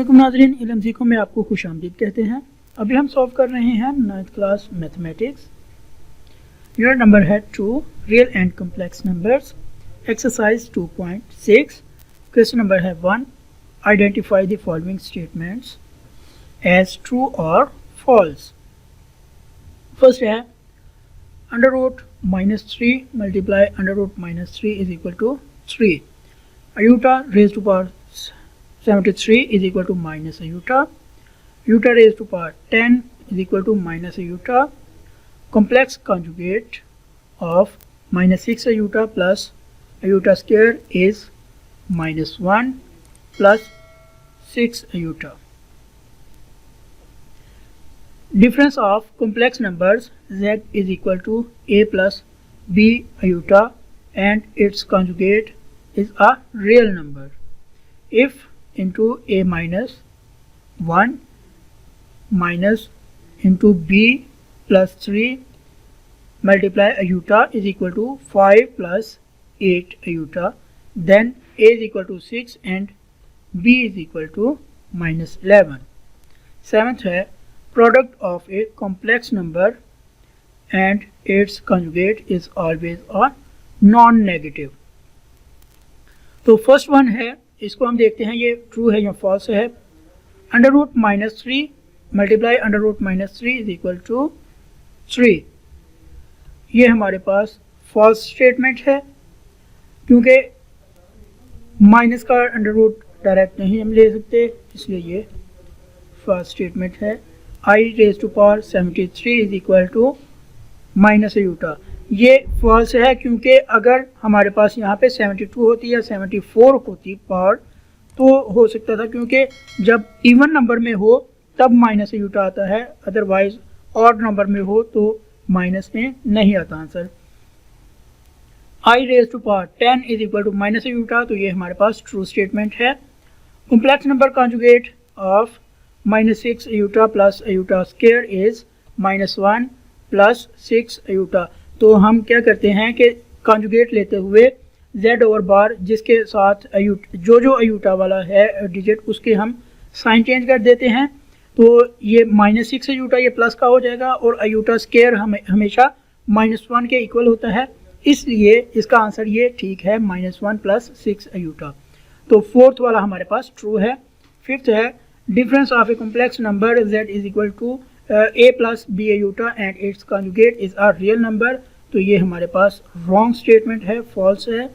अस्सलाम नाज़रीन, इल्म सीखो में आपको खुशामदीद कहते हैं। अभी हम सॉल्व कर रहे हैं 9th class mathematics. Unit number है 2, real and complex numbers, exercise 2.6। Question number है 1, identify the following statements as true और फॉल्स। फर्स्ट है √-3 multiply √-3 is equal to 3। iota raised to power 73 is equal to minus iota. Iota raised to power 10 is equal to minus iota. Complex conjugate of minus 6 iota plus iota square is minus 1 plus 6 iota. Difference of complex numbers z is equal to a plus b iota and its conjugate is a real number. If into a minus 1 minus into b plus 3 multiply iota is equal to 5 plus 8 iota, then a is equal to 6 and b is equal to minus 11. Seventh है product of a complex number and its conjugate is always a non-negative. तो first one है, इसको हम देखते हैं ये true है या फॉल्स है। √-3 मल्टीप्लाई √-3 इज इक्वल टू 3। ये हमारे पास फॉल्स स्टेटमेंट है क्योंकि माइनस का अंडर रूट डायरेक्ट नहीं हम ले सकते, इसलिए ये फॉल्स स्टेटमेंट है। i⁻73 is equal to minus iota, ये फॉल्स है क्योंकि अगर हमारे पास यहाँ पे 72 होती या 74 होती पावर तो हो सकता था, क्योंकि जब इवन नंबर में हो तब माइनस iota आता है, अदरवाइज ऑड नंबर में हो तो माइनस में नहीं आता answer. i⁻10 is equal to minus iota, तो ये हमारे पास ट्रू स्टेटमेंट है। Complex number conjugate of -6 iota plus iota square is -1 plus 6 iota। तो हम क्या करते हैं कि कॉन्जुगेट लेते हुए z ओवर बार जिसके साथ जो iota वाला है डिजिट उसके हम साइन चेंज कर देते हैं, तो ये -6 iota ये प्लस का हो जाएगा और iota स्क्वायर हमेशा -1 के इक्वल होता है, इसलिए इसका आंसर ये ठीक है -1 प्लस 6 iota। तो फोर्थ वाला हमारे पास ट्रू है। फिफ्थ है difference of a complex number z is equal to a plus b iota and its conjugate is a real number, तो ये हमारे पास रॉन्ग स्टेटमेंट है, फॉल्स है।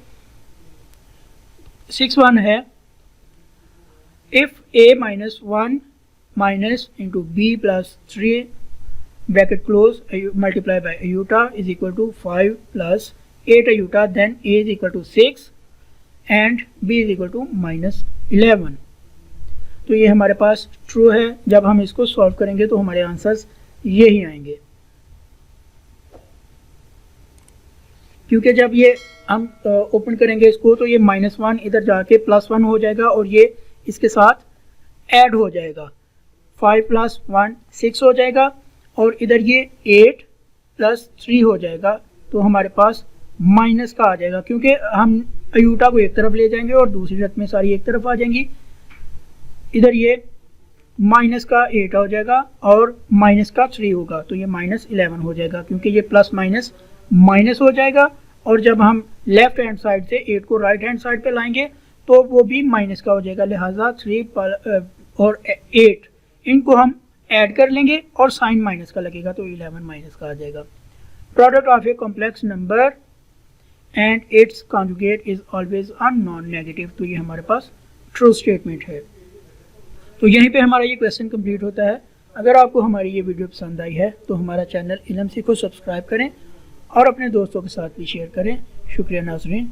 6 है if a-1 minus into b plus 3 bracket close multiply by iota is equal to 5 plus 8 iota, then a is equal to 6 and b is equal to -11। तो ये हमारे पास ट्रू है। जब हम इसको सॉल्व करेंगे तो हमारे आंसर्स यही आएंगे, क्योंकि जब ये हम ओपन करेंगे इसको तो ये -1 इधर जाके +1 हो जाएगा और ये इसके साथ ऐड हो जाएगा, 5 + 1 6 हो जाएगा और इधर ये 8 + 3 हो जाएगा, तो हमारे पास माइनस का आ जाएगा क्योंकि हम iota को एक तरफ ले जाएंगे और दूसरी रकमें सारी एक तरफ आ जाएंगी। इधर ये माइनस का 8 हो जाएगा और माइनस का 3 होगा, तो ये -11 हो जाएगा क्योंकि ये प्लस माइनस माइनस हो जाएगा, और जब हम लेफ्ट हैंड साइड से 8 को राइट हैंड साइड पे लाएंगे तो वो भी माइनस का हो जाएगा, लिहाजा 3 और 8 इनको हम ऐड कर लेंगे और साइन माइनस का लगेगा तो 11 माइनस का आ जाएगा। Product of a complex number and its conjugate is always a non negative, तो ये हमारे पास ट्रू स्टेटमेंट है। तो यहीं पे हमारा ये क्वेश्चन कंप्लीट होता है। अगर आपको हमारी ये वीडियो पसंद आई है तो हमारा चैनल इल्म सीखो सब्सक्राइब करें और अपने दोस्तों के साथ भी शेयर करें। शुक्रिया नाज़रीन।